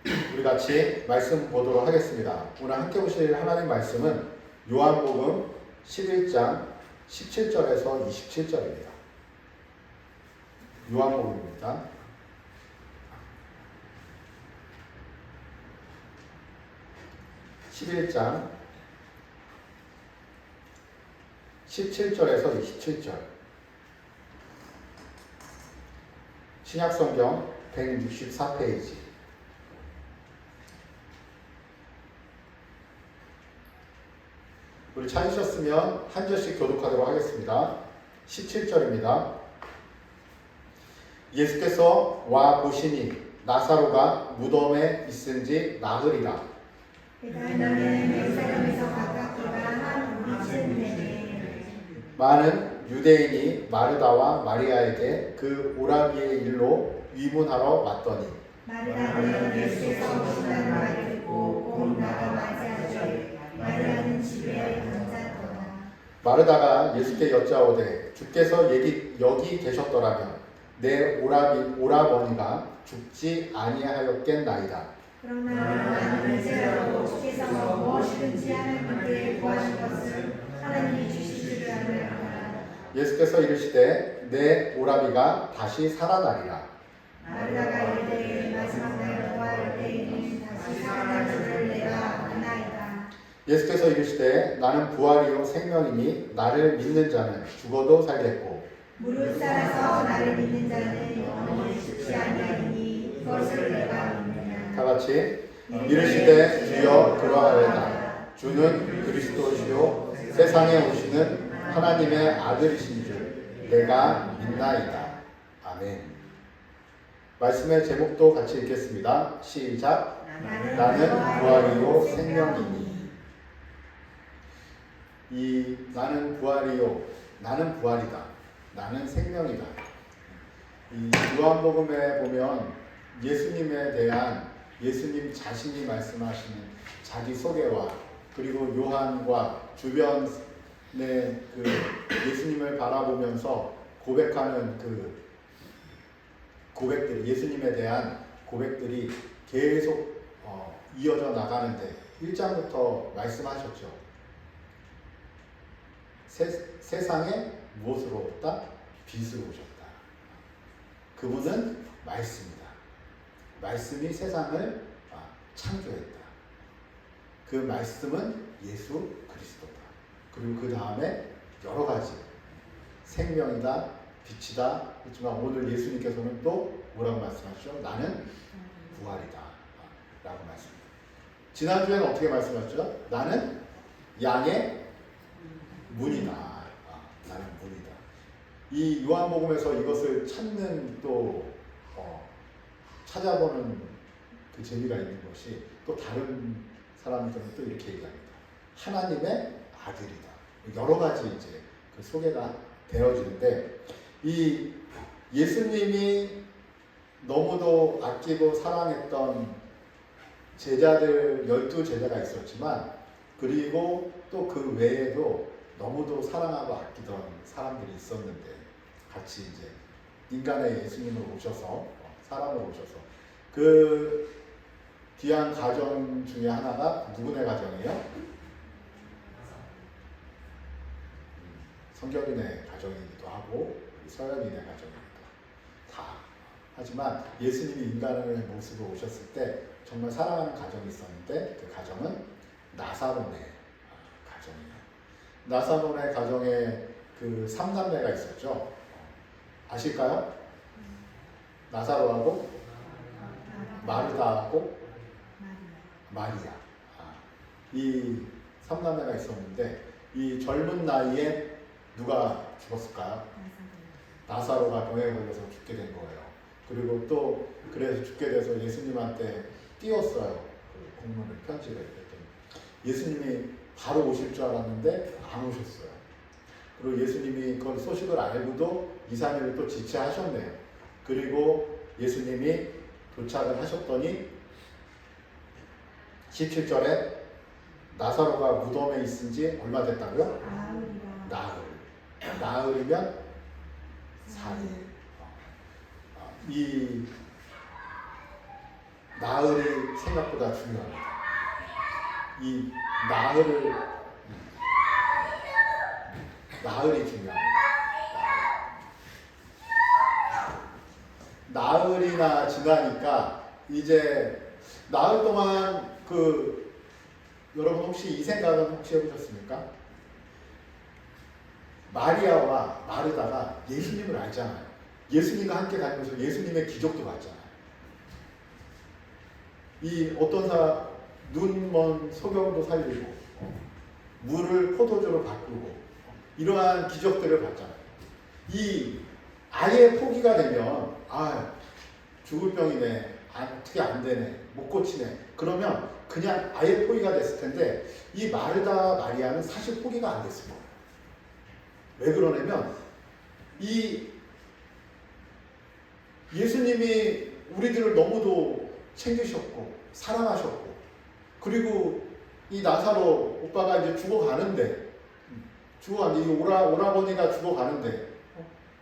우리 같이 말씀 보도록 하겠습니다. 오늘 함께 보실 하나님 말씀은 요한복음 11장 17절에서 27절입니다. 요한복음입니다. (11장) 17절에서 27절. 신약성경 164페이지. 우리 찾으셨으면 한 절씩 교독하도록 하겠습니다. 17절입니다. 예수께서 와 보시니 나사로가 무덤에 있은지 나흘이라. 많은 유대인이 마르다와 마리아에게 그 오라비의 일로 위문하러 왔더니 마르다는 예수께서 오신다는 말을 듣고 곧 나가 맞이하되 마리아는 집에 앉았더라. 마르다가 예수께 여짜오되 주께서 여기 계셨더라면 내 오라버니가 죽지 아니하였겠나이다. 그러나 나는 이제라도 주께서 무엇이든지 하나님께 구하신 것을 하나님이 주실 줄 알노라. 예수께서 이르시되 내 오라비가 다시 살아나리라. 마르다가 이르되 마지막 날 부활할 때에는 다시 살아날 줄을 내가 아나이다. 예수께서 이르시되 나는 부활이요 생명이니 나를 믿는 자는 죽어도 살겠고 무릇 살아서 나를 믿는 자는 영원히 죽지 아니하리니 이것을 내가 믿느냐. 다 같이 이르시되 주여 그러하여다. 주는 그리스도시요 세상에 오시는 하나님의 아들이신 줄 내가 믿나이다. 아멘. 말씀의 제목도 같이 읽겠습니다. 시작. 나는 부활이요 생명이니. 이 나는 부활이요, 나는 부활이다, 나는 생명이다. 이 요한복음에 보면 예수님에 대한 예수님 자신이 말씀하시는 자기 소개와 그리고 요한과 주변의 그 예수님을 바라보면서 고백하는 그 고백들이, 예수님에 대한 고백들이 계속 이어져 나가는데 1장부터 말씀하셨죠. 세상에 무엇으로 오셨다? 빛으로 오셨다. 그분은 말씀이다. 말씀이 세상을 창조했다. 그 말씀은 예수 그리스도다. 그리고 그 다음에 여러 가지 생명이다, 빛이다 했지만 오늘 예수님께서는 또 뭐라고 말씀하시죠? 나는 부활이다 라고 말씀합니다. 지난주에는 어떻게 말씀하셨죠? 나는 양의 문이다. 나는 문이다. 이 요한복음에서 이것을 찾는 또 찾아보는 그 재미가 있는 것이 또 다른 사람들은 또 이렇게 얘기합니다. 하나님의 아들이다. 여러 가지 이제 그 소개가 되어지는데 이 예수님이 너무도 아끼고 사랑했던 제자들 12제자가 있었지만 그리고 또 그 외에도 너무도 사랑하고 아끼던 사람들이 있었는데 같이 이제 인간의 예수님으로 오셔서 사람으로 오셔서 그 귀한 가정 중에 하나가 누구네 가정이에요? 성경인의 가정이기도 하고 서양인의 가정이기도 하고 다. 하지만 예수님이 인간의 모습으로 오셨을 때 정말 사랑하는 가정이 있었는데 그 가정은 나사로네 가정이에요. 나사로네 가정에 그 3남매가 있었죠. 아실까요? 나사로하고 마르다하고 마리아. 이 3남매가 있었는데 이 젊은 나이에 누가 죽었을까요? 나사로가 병에 걸려서 죽게 된 거예요. 그리고 또 그래서 죽게 돼서 예수님한테 띄웠어요. 그 공문을, 편지를. 예수님이 바로 오실 줄 알았는데 안 오셨어요. 그리고 예수님이 그 소식을 알고도 2, 3일을 또 지체하셨네요. 그리고 예수님이 도착을 하셨더니 17절에 나사로가 무덤에 있은 지 얼마 됐다고요? 나흘이면 4일. 이 나흘이 생각보다 중요합니다. 이 나흘이 중요합니다. 나흘이나 지나니까 이제 나흘 동안 여러분 혹시 이 생각은 혹시 해보셨습니까? 마리아와 마르다가 예수님을 알잖아요. 예수님과 함께 다니면서 예수님의 기적도 봤잖아요. 이 어떤 눈먼 소경도 살리고 물을 포도주로 바꾸고 이러한 기적들을 봤잖아요. 이 아예 포기가 되면 죽을 병이네, 어떻게 안 되네, 못 고치네, 그러면 그냥 아예 포기가 됐을 텐데 이 마르다 마리아는 사실 포기가 안 됐을 거예요. 왜 그러냐면 이 예수님이 우리들을 너무도 챙기셨고 사랑하셨고, 그리고 이 나사로 오빠가 이제 죽어가는데 이 오라버니가 죽어가는데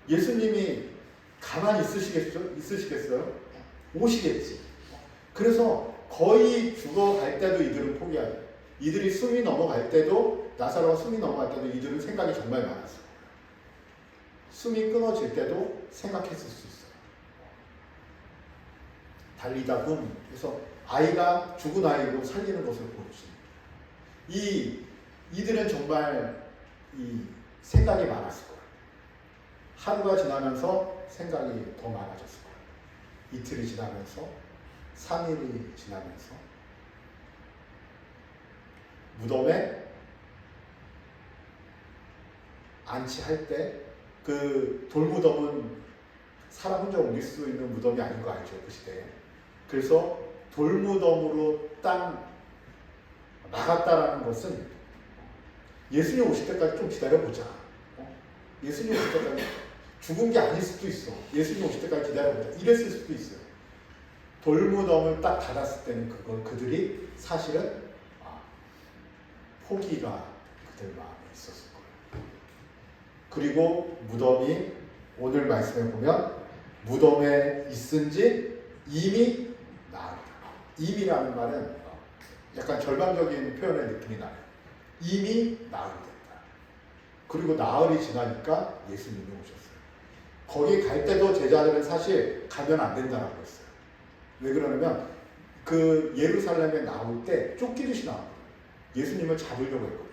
예수님이 가만히 있으시겠어요? 오시겠지. 그래서 거의 죽어갈 때도 이들은 포기하죠. 이들이 숨이 넘어갈 때도, 나사로가 숨이 넘어갈 때도 이들은 생각이 정말 많았어요. 숨이 끊어질 때도 생각했을 수 있어요. 달리다 보면, 그래서 아이가 죽은 아이로 살리는 것을 보여주십니다. 이들은 정말 이 생각이 많았을 거예요. 하루가 지나면서 생각이 더 많아졌을 거예요. 이틀이 지나면서, 3일이 지나면서, 무덤에 안치할 때 그 돌무덤은 사람 혼자 옮길 수 있는 무덤이 아닌 거 알죠? 그 시대에. 그래서 돌무덤으로 딱 막았다라는 것은 예수님 오실 때까지 좀 기다려보자. 예수님 오실 때까지 죽은 게 아닐 수도 있어. 예수님 오실 때까지 기다려보자. 이랬을 수도 있어요. 돌무덤을 딱 닫았을 때는 그들이 사실은 포기가 그들 마음에 있었을 거예요. 그리고 무덤이 오늘 말씀에 보면 무덤에 있은지 이미 나으리다. 이미라는 말은 약간 절망적인 표현의 느낌이 나요. 이미 나흘이 됐다. 그리고 나흘이 지나니까 예수님이 오셨어요. 거기 갈 때도 제자들은 사실 가면 안 된다라고 했어요. 왜 그러냐면 그 예루살렘에 나올 때 쫓기듯이 나왔거든요. 예수님을 잡으려고 했거든요.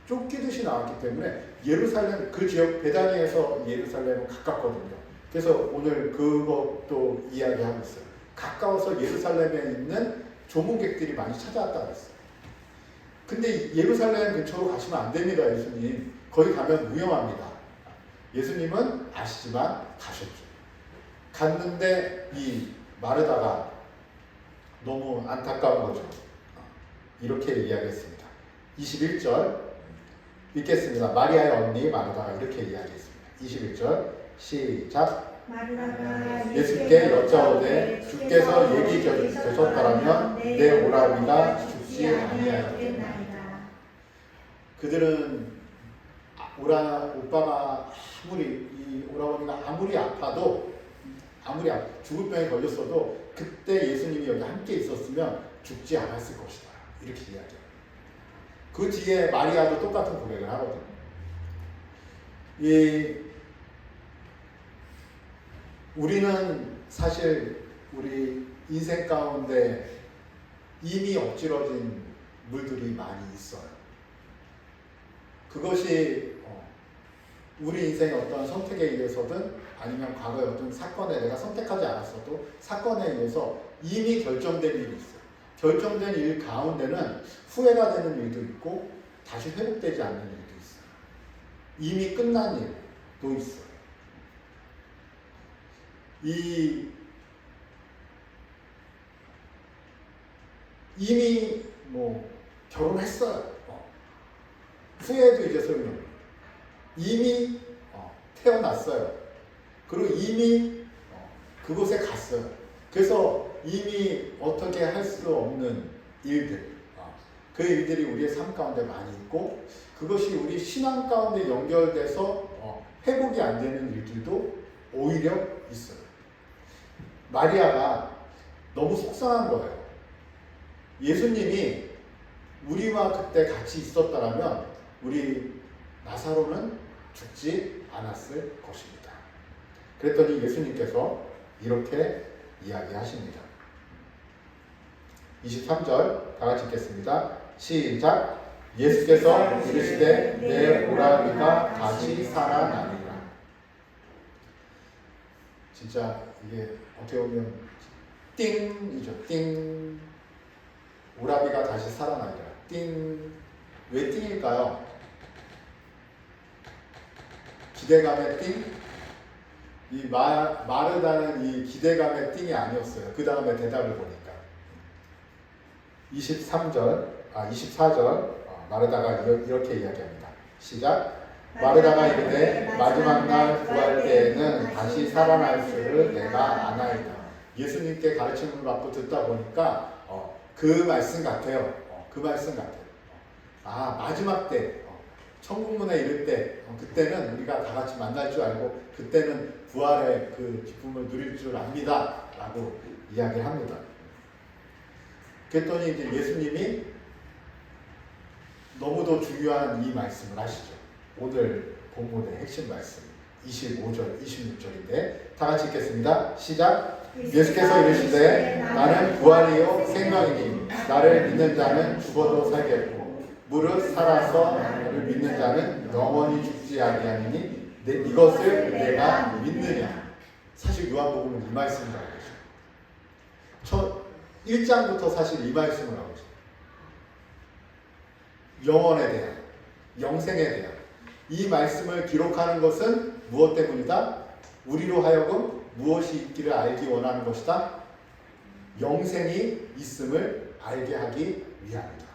쫓기듯이 나왔기 때문에 예루살렘, 그 지역 베다니에서 예루살렘은 가깝거든요. 그래서 오늘 그것도 이야기하고 있어요. 가까워서 예루살렘에 있는 조문객들이 많이 찾아왔다고 했어요. 근데 예루살렘 근처로 가시면 안 됩니다, 예수님. 거기 가면 위험합니다. 예수님은 아시지만 가셨죠. 갔는데 이 마르다가 너무 안타까운 거죠. 이렇게 이야기했습니다. 21절 읽겠습니다. 마리아의 언니 마르다가 이렇게 이야기했습니다. 21절 시작. 마르다가 예수께 여짜오되 주께서 얘기 되셨더라면 내 오라비가 죽지 아니하였겠나이다. 그들은 오빠가 이 오라버니가 아무리 아파도 죽을 병에 걸렸어도 그때 예수님이 여기 함께 있었으면 죽지 않았을 것이다. 이렇게 이야기해요. 그 뒤에 마리아도 똑같은 고백을 하거든요. 우리는 사실 우리 인생 가운데 이미 엎질러진 물들이 많이 있어요. 그것이 우리 인생의 어떤 선택에 의해서든 아니면 과거의 어떤 사건에 내가 선택하지 않았어도 사건에 의해서 이미 결정된 일이 있어요. 결정된 일 가운데는 후회가 되는 일도 있고 다시 회복되지 않는 일도 있어요. 이미 끝난 일도 있어요. 이미 결혼했어요. 후회도 이제 소용없어요. 이미 태어났어요. 그리고 이미 그곳에 갔어요. 그래서 이미 어떻게 할 수 없는 일들, 그 일들이 우리의 삶 가운데 많이 있고 그것이 우리 신앙 가운데 연결돼서 회복이 안 되는 일들도 오히려 있어요. 마리아가 너무 속상한 거예요. 예수님이 우리와 그때 같이 있었다라면 우리 나사로는 죽지 않았을 것입니다. 그랬더니 예수님께서 이렇게 이야기하십니다. 23절 다 같이 읽겠습니다. 시작. 예수께서 이르시되 내 오라비가 다시 살아나리라. 진짜 이게 어떻게 보면 띵이죠. 띵. 오라비가 다시 살아나리라. 띵. 왜 띵일까요? 기대감의 띵? 이 마르다는 이 기대감의 띵이 아니었어요. 그 다음에 대답을 보니까 24절 마르다가 이렇게 이야기합니다. 시작. 마르다가 이르되 마지막 날 구할 때에는 다시 살아날 줄을 내가 아나이다. 예수님께 가르침을 받고 듣다 보니까 그 말씀 같아요. 그 말씀 같아요. 마지막 때 천국문에 이를 때 그때는 우리가 다 같이 만날 줄 알고 그때는 부활의 그 기쁨을 누릴 줄 압니다 라고 이야기를 합니다. 그랬더니 이제 예수님이 너무도 중요한 이 말씀을 하시죠. 오늘 본문의 핵심 말씀 25절 26절인데 다 같이 읽겠습니다. 시작. 예수께서 이르시되 나는 부활이요 생명이니 나를 믿는 자는 죽어도 살겠고 무릇 살아서 나를 믿는 자는 영원히 죽지 아니하니니 이것을 내가 믿느냐. 사실 요한복음은 이 말씀을 하고 계십니다. 1장부터 사실 이 말씀을 하고 있습니다. 영원에 대한, 영생에 대한 이 말씀을 기록하는 것은 무엇 때문이다? 우리로 하여금 무엇이 있기를 알기 원하는 것이다? 영생이 있음을 알게 하기 위함이다.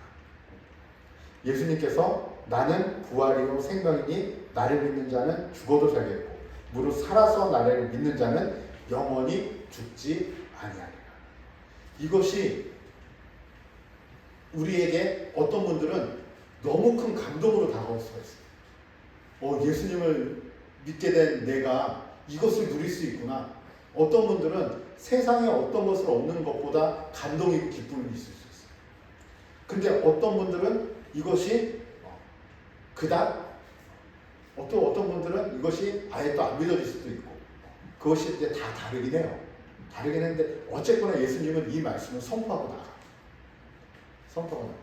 예수님께서 나는 부활이요 생명이니 나를 믿는 자는 죽어도 살겠고 무릇 살아서 나를 믿는 자는 영원히 죽지 아니하리라. 이것이 우리에게 어떤 분들은 너무 큰 감동으로 다가올 수가 있어요. 예수님을 믿게 된 내가 이것을 누릴 수 있구나. 어떤 분들은 세상에 어떤 것을 얻는 것보다 감동이고 기쁨이 있을 수 있어요. 근데 어떤 분들은 이것이 그닥 어떤 분들은 이것이 아예 또 안 믿어질 수도 있고 그것이 이제 다 다르긴 해요. 다르긴 했는데 어쨌거나 예수님은 이 말씀을 선포하고 나가. 선포하고 나가.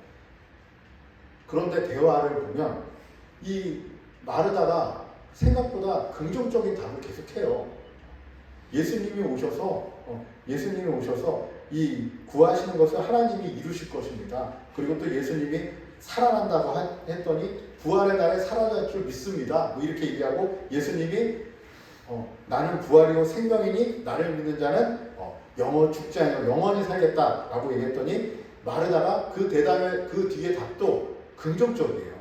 그런데 대화를 보면 이 마르다가 생각보다 긍정적인 답을 계속해요. 예수님이 오셔서 이 구하시는 것을 하나님이 이루실 것입니다. 그리고 또 예수님이 살아난다고 했더니 부활의 날에 살아날 줄 믿습니다. 뭐 이렇게 얘기하고 예수님이 나는 부활이고 생명이니 나를 믿는 자는 죽지 아니하고 영원히 살겠다라고 얘기했더니 마르다가 그 뒤에 답도 긍정적이에요.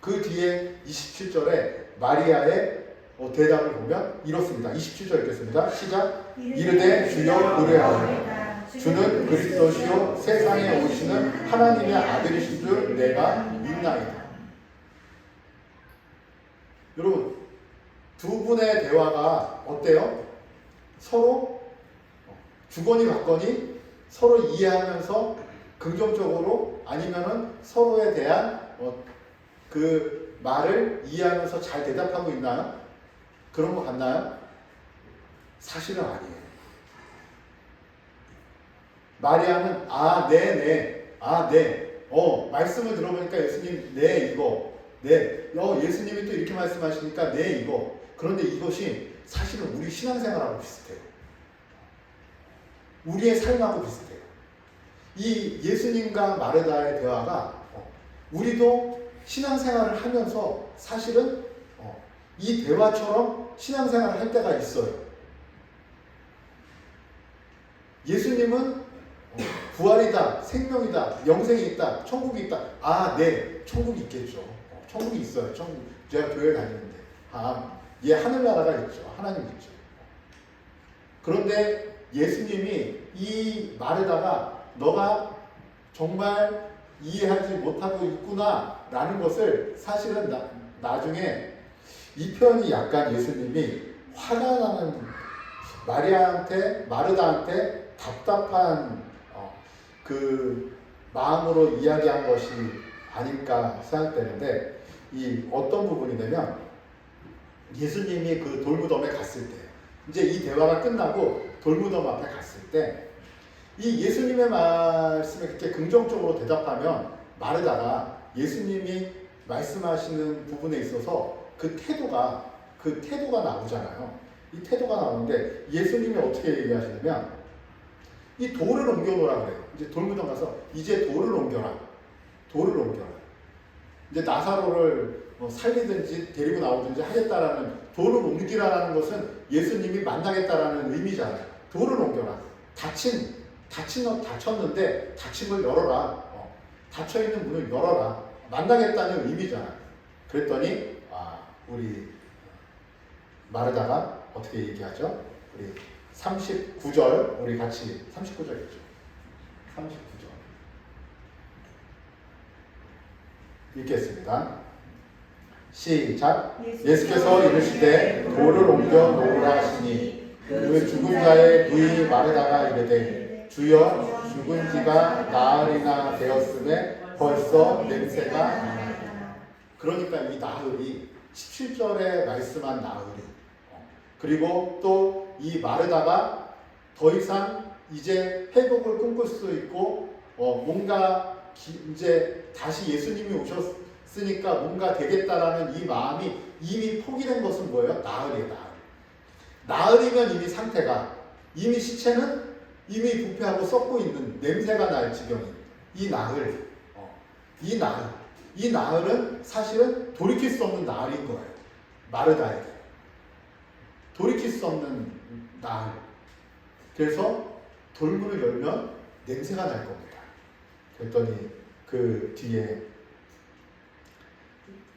그 뒤에 27절에 마리아의 대답을 보면 이렇습니다. 27절 읽겠습니다. 시작. 이르되 주여 의뢰하오니 주는 그리스도시요 세상에 오시는 하나님의 아들이신 줄 내가 믿나이다. 여러분 두 분의 대화가 어때요? 서로 주거니 받거니 서로 이해하면서 긍정적으로 아니면은 서로에 대한 그 말을 이해하면서 잘 대답하고 있나요? 그런 것 같나요? 사실은 아니에요. 마리아는 네. 말씀을 들어보니까 예수님 이거 예수님이 또 이렇게 말씀하시니까 이거. 그런데 이것이 사실은 우리 신앙생활하고 비슷해요. 우리의 삶하고 비슷해요. 이 예수님과 마르다의 대화가 우리도 신앙생활을 하면서 사실은 이 대화처럼 신앙생활을 할 때가 있어요. 예수님은 부활이다, 생명이다, 영생이 있다, 천국이 있다. 네, 천국이 있겠죠. 천국이 있어요. 천국. 제가 교회 다니는데 하늘나라가 있죠. 하나님 있죠. 그런데 예수님이 이 마르다가 너가 정말 이해하지 못하고 있구나 라는 것을 사실은 나중에 이 표현이 약간 예수님이 화가 나는 마르다한테 답답한 그 마음으로 이야기한 것이 아닐까 생각되는데, 이 어떤 부분이냐면 예수님이 그 돌무덤에 갔을 때, 이제 이 대화가 끝나고 돌무덤 앞에 갔을 때, 이 예수님의 말씀에 그렇게 긍정적으로 대답하면 마르다가 예수님이 말씀하시는 부분에 있어서 그 태도가 나오잖아요. 이 태도가 나오는데 예수님이 어떻게 얘기하시냐면 이 돌을 옮겨놓으라 그래요. 이제 돌무덤 가서 이제 돌을 옮겨라. 돌을 옮겨라. 이제 나사로를 살리든지 데리고 나오든지 하겠다라는, 돌을 옮기라라는 것은 예수님이 만나겠다라는 의미잖아요. 돌을 옮겨라. 닫혔는데 닫힌 걸 열어라. 닫혀있는 문을 열어라. 만나겠다는 의미잖아요. 그랬더니 우리 마르다가 어떻게 얘기하죠? 우리 39절, 우리 같이 39절이죠. 39절 읽겠습니다. 시작. 예수께서 이르시되 돌을 옮겨 놓으라 하시니 그 죽은 자의 부이 마르다가 이르되 주여, 죽은 지가 나흘이나 되었음에 벌써 냄새가 나나이다. 그러니까 이 나흘이 17절에 말씀한 나흘이, 그리고 또 이 마르다가 더 이상 이제 회복을 꿈꿀 수 있고 뭔가 이제 다시 예수님이 오셨으니까 뭔가 되겠다라는 이 마음이 이미 포기된 것은 뭐예요? 나흘이에요. 나흘이면 이미 상태가, 이미 시체는 이미 부패하고 썩고 있는, 냄새가 날 지경인 이 나흘, 이 나흘은 사실은 돌이킬 수 없는 나흘인 거예요. 마르다에게 돌이킬 수 없는 나흘. 그래서 돌문을 열면 냄새가 날 겁니다. 그랬더니 그 뒤에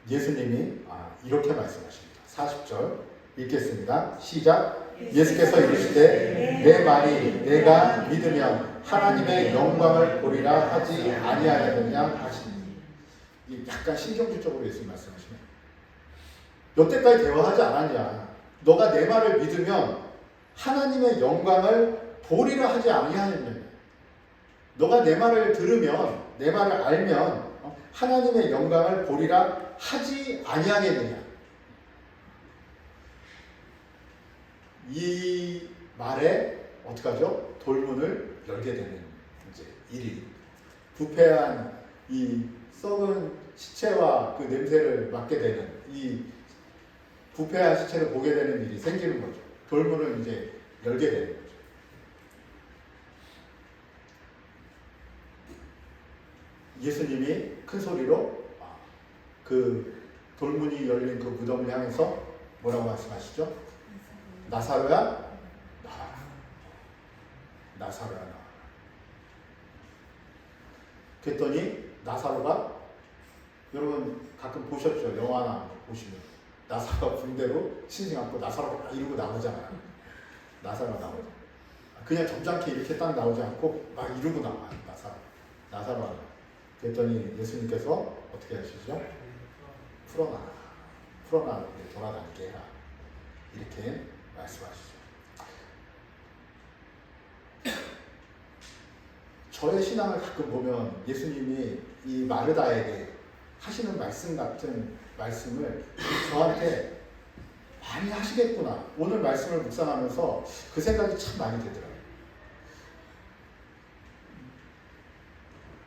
예수님이 이렇게 말씀하십니다. 40절 읽겠습니다. 시작. 예수께서 이르시되 내 말이 내가 믿으면 하나님의 영광을 보리라 하지 아니하였느냐 하시니. 약간 신경질적으로 예수님 말씀하시네. 여태까지 대화하지 않았냐? 너가 내 말을 믿으면 하나님의 영광을 보리라 하지 아니하느냐? 너가 내 말을 들으면, 내 말을 알면 하나님의 영광을 보리라 하지 아니하겠느냐? 이 말에 어떡하죠? 돌문을 열게 되는 이제 일이, 부패한 이 썩은 시체와 그 냄새를 맡게 되는, 이 부패한 시체를 보게 되는 일이 생기는 거죠. 돌문을 이제 열게 되는 거죠. 예수님이 큰 소리로 그 돌문이 열린 그 무덤을 향해서 뭐라고 말씀하시죠? 나사로야 나와라. 나사로야 나와라. 그랬더니 나사로가, 여러분 가끔 보셨죠? 영화나 보시면 나사로가 붕대로 신생 안고 나사로가 이러고 나오잖아요. 나사로가 나오죠. 그냥 점잖게 이렇게 딱 나오지 않고 막 이러고 나와요. 나사로가. 그랬더니 예수님께서 어떻게 하시죠? 풀어놔 돌아다니게 해라. 이렇게 말씀하시죠. 저의 신앙을 가끔 보면 예수님이 이 마르다에게 하시는 말씀 같은 말씀을 저한테 많이 하시겠구나. 오늘 말씀을 묵상하면서 그 생각이 참 많이 들더라고요.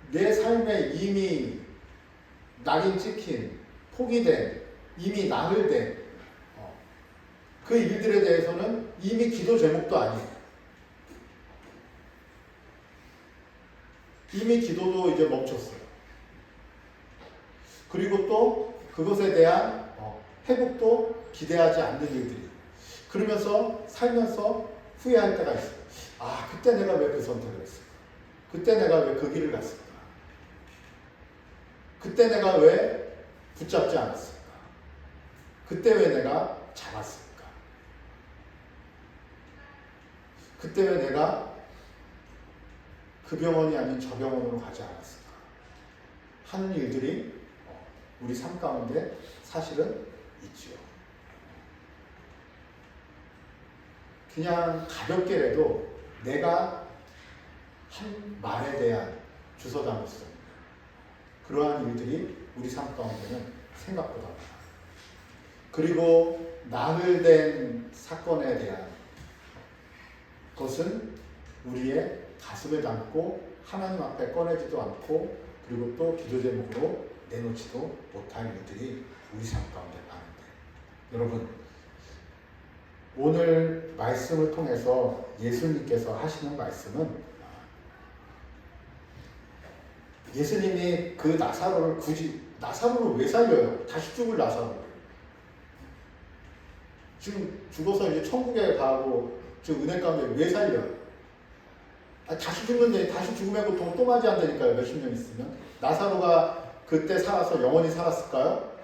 내 삶에 이미 낙인 찍힌, 포기된, 이미 나흘된 그 일들에 대해서는 이미 기도 제목도 아니에요. 이미 기도도 이제 멈췄어요. 그리고 또 그것에 대한 회복도 기대하지 않는 일들이. 그러면서 살면서 후회할 때가 있어요. 그때 내가 왜 그 선택을 했을까? 그때 내가 왜 그 길을 갔을까? 그때 내가 왜 붙잡지 않았을까? 그때 왜 내가 잡았을까? 그때 왜 내가 그 병원이 아닌 저 병원으로 가지 않았을까? 하는 일들이 우리 삶 가운데 사실은 있지요. 그냥 가볍게라도 내가 한 말에 대한 주워 담았어요. 그러한 일들이 우리 삶 가운데는 생각보다 많아요. 그리고 나흘된 사건에 대한 것은 우리의 가슴에 담고 하나님 앞에 꺼내지도 않고 그리고 또 기도 제목으로 내놓지도 못할 일들이 우리 삶 가운데 많은데, 여러분 오늘 말씀을 통해서 예수님께서 하시는 말씀은, 예수님이 그 나사로를 굳이, 나사로를 왜 살려요? 다시 죽을 나사로. 지금 죽어서 이제 천국에 가고 지금 은혜 가운데 왜 살려요? 다시 죽는데, 다시 죽음의 고통 또 맞이한다니까요. 몇십 년 있으면. 나사로가 그때 살아서 영원히 살았을까요?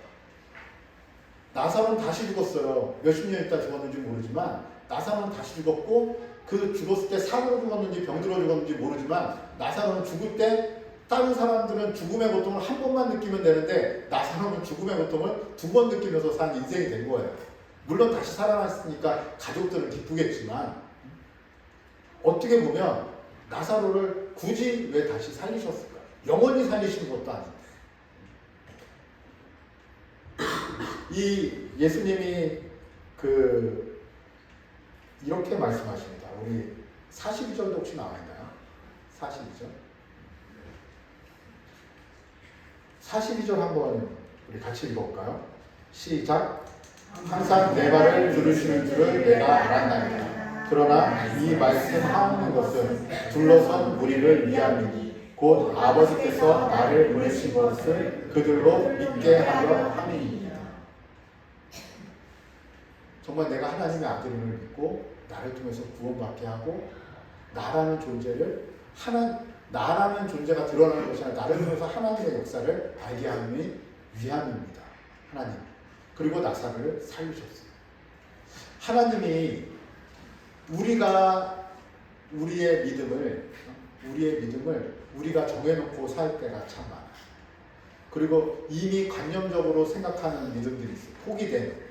나사로는 다시 죽었어요. 몇십 년 있다 죽었는지 모르지만 나사로는 다시 죽었고, 그 죽었을 때 사고로 죽었는지 병들어 죽었는지 모르지만 나사로는 죽을 때 다른 사람들은 죽음의 고통을 한 번만 느끼면 되는데 나사로는 죽음의 고통을 두 번 느끼면서 산 인생이 된 거예요. 물론 다시 살아났으니까 가족들은 기쁘겠지만, 어떻게 보면 나사로를 굳이 왜 다시 살리셨을까? 영원히 살리시는 것도 아닌데. 이 예수님이 이렇게 말씀하십니다. 우리 42절도 혹시 나와 있나요? 42절. 42절 한번 우리 같이 읽어볼까요? 시작. 항상 내 말을 들으시는 줄을 내가 알았나이다. 그러나 이 말씀 하는 것은 둘러선 무리를 위함이니 곧 아버지께서 나를 보내신 것을 그들로 믿게 하려 함이니이다. 정말 내가 하나님의 아들임을 믿고 나를 통해서 구원받게 하고 나라는 존재를 나라는 존재가 드러나는 것이 아니라 나를 통해서 하나님의 역사를 알게 하는 위함입니다. 하나님. 그리고 나사로를 살리셨어요. 하나님이 우리의 믿음을 우리가 정해놓고 살 때가 참 많아요. 그리고 이미 관념적으로 생각하는 믿음들이 있어요. 포기된.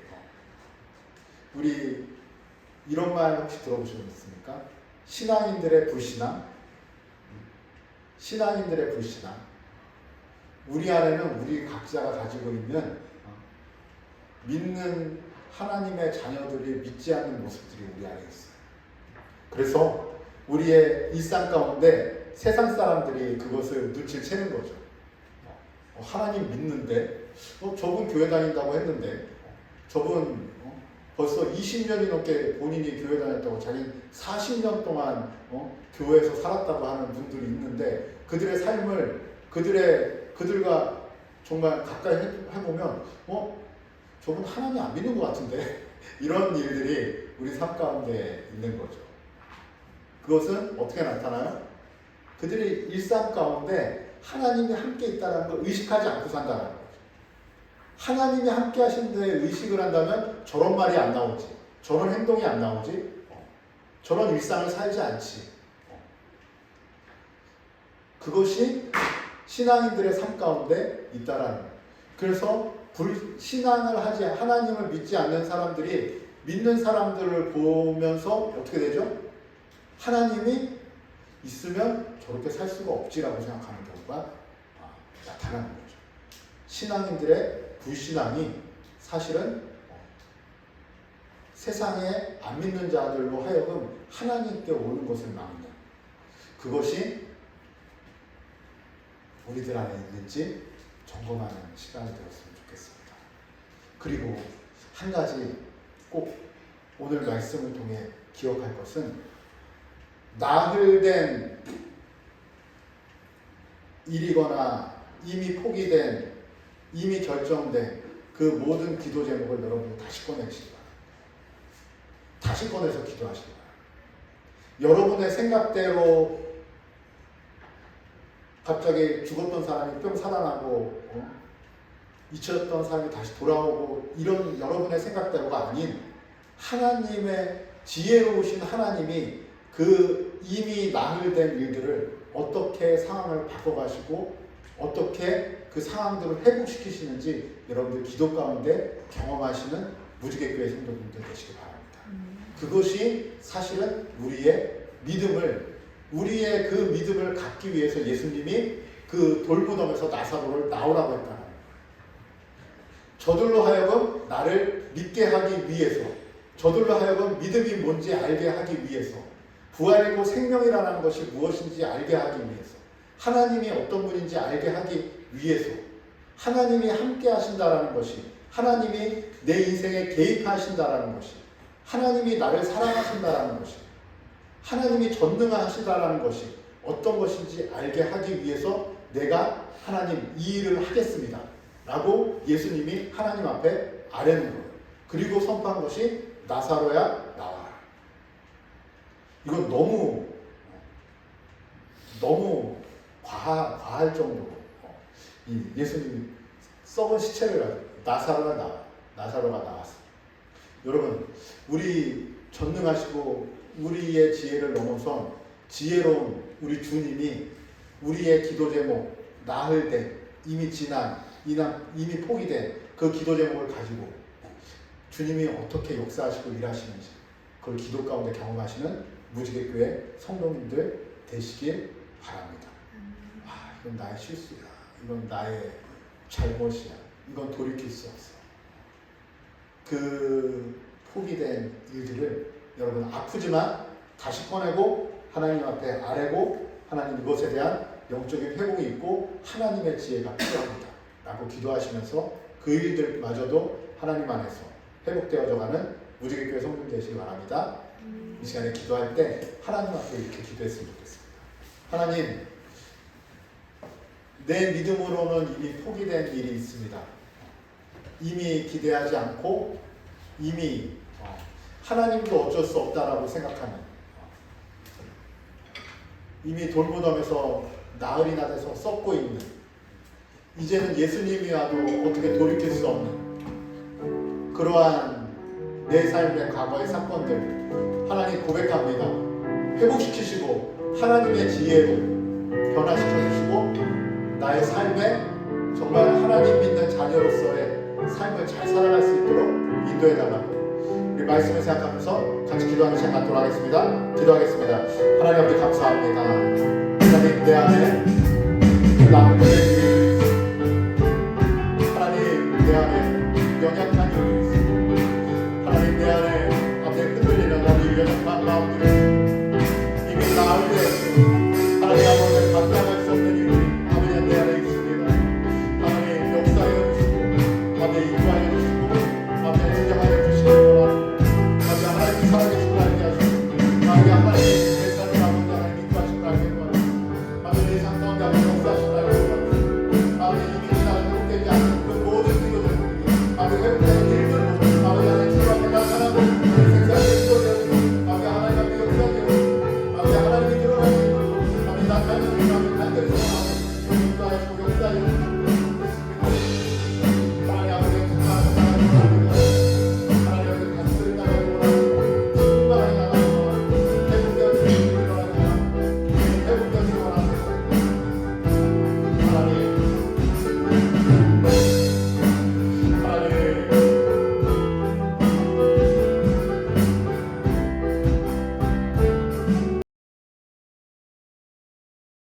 우리 이런 말 혹시 들어보신 적 있습니까? 신앙인들의 불신앙. 신앙인들의 불신앙. 우리 안에는 우리 각자가 가지고 있는 믿는 하나님의 자녀들이 믿지 않는 모습들이 우리 안에 있어요. 그래서 우리의 일상 가운데 세상 사람들이 그것을 눈치를 채는 거죠. 하나님 믿는데, 저분 교회 다닌다고 했는데, 저분 벌써 20년이 넘게 본인이 교회 다녔다고, 자기 40년 동안 교회에서 살았다고 하는 분들이 있는데, 그들의 삶을 그들과 정말 가까이 해보면 저분 하나님 안 믿는 것 같은데 이런 일들이 우리 삶 가운데 있는 거죠. 그것은 어떻게 나타나요? 그들이 일상 가운데 하나님이 함께 있다는 걸 의식하지 않고 산다는 거죠. 하나님이 함께 하신 데에 의식을 한다면 저런 말이 안 나오지, 저런 행동이 안 나오지, 저런 일상을 살지 않지. 그것이 신앙인들의 삶 가운데 있다라는 거예요. 그래서 신앙을 하지, 하나님을 믿지 않는 사람들이 믿는 사람들을 보면서 어떻게 되죠? 하나님이 있으면 저렇게 살 수가 없지라고 생각하는 경우가 나타나는 거죠. 신앙인들의 불신앙이 사실은 세상에 안 믿는 자들로 하여금 하나님께 오는 것을 막는, 그것이 우리들 안에 있는지 점검하는 시간이 되었으면 좋겠습니다. 그리고 한 가지 꼭 오늘 말씀을 통해 기억할 것은, 나흘된 일이거나 이미 포기된, 이미 결정된 그 모든 기도 제목을 여러분이 다시 꺼내시기 바랍니다. 다시 꺼내서 기도하시기 바랍니다. 여러분의 생각대로 갑자기 죽었던 사람이 뿅 살아나고 잊혔던 사람이 다시 돌아오고, 이런 여러분의 생각대로가 아닌 하나님의 지혜로우신 하나님이 그 이미 나흘된 일들을 어떻게 상황을 바꿔가시고 어떻게 그 상황들을 회복시키시는지 여러분들 기도 가운데 경험하시는 무지개교회 성도분들 되시기 바랍니다. 그것이 사실은 우리의 믿음을 우리의 그 믿음을 갖기 위해서 예수님이 그 돌무덤에서 나사로를 나오라고 했다는 거예요. 저들로 하여금 나를 믿게 하기 위해서, 저들로 하여금 믿음이 뭔지 알게 하기 위해서, 부활이고 생명이라는 것이 무엇인지 알게 하기 위해서, 하나님이 어떤 분인지 알게 하기 위해서, 하나님이 함께 하신다라는 것이, 하나님이 내 인생에 개입하신다라는 것이, 하나님이 나를 사랑하신다라는 것이, 하나님이 전능하시다라는 것이 어떤 것인지 알게 하기 위해서 내가 하나님 이 일을 하겠습니다 라고 예수님이 하나님 앞에 아뢰는 거예요. 그리고 선포한 것이 나사로야 나와라. 이건 너무 과할 정도로 이 예수님이 썩은 시체를 가지고 나사로가 나왔어요. 여러분, 우리 전능하시고 우리의 지혜를 넘어선 지혜로운 우리 주님이 우리의 기도 제목, 나흘 된, 이미 지난, 이미 포기된 그 기도 제목을 가지고 주님이 어떻게 역사하시고 일하시는지 그걸 기도 가운데 경험하시는 무지개교회 성도님들 되시길 바랍니다. 이건 나의 실수야. 이건 나의 잘못이야. 이건 돌이킬 수 없어. 그 포기된 일들을 여러분 아프지만 다시 꺼내고 하나님 앞에 아뢰고 하나님 이것에 대한 영적인 회복이 있고 하나님의 지혜가 필요합니다 라고 기도하시면서 그 일들마저도 하나님 안에서 회복되어져가는 무지개교회 성도님 되시기 바랍니다. 이 시간에 기도할 때 하나님 앞에 이렇게 기도했으면 좋겠습니다. 하나님, 내 믿음으로는 이미 포기된 일이 있습니다. 이미 기대하지 않고 이미 하나님도 어쩔 수 없다라고 생각하는, 이미 돌무덤에서 나흘이나 돼서 썩고 있는, 이제는 예수님이 와도 어떻게 돌이킬 수 없는 그러한 내 삶의 과거의 사건들 하나님 고백합니다. 회복시키시고 하나님의 지혜로 변화시켜주시고 나의 삶에 정말 하나님 믿는 자녀로서의 삶을 잘 살아갈 수 있도록 인도해달라고 우리 말씀을 생각하면서 같이 기도하는 시간 갖도록 하겠습니다. 기도하겠습니다. 하나님 아버지 감사합니다. 하나님 내 안에 남은 것에 하나님 내 안에 연약한 일이 있습니다. 하나님 내 안에 앞에 흔들리는 나의 연약한 마음들을 이미 나을 때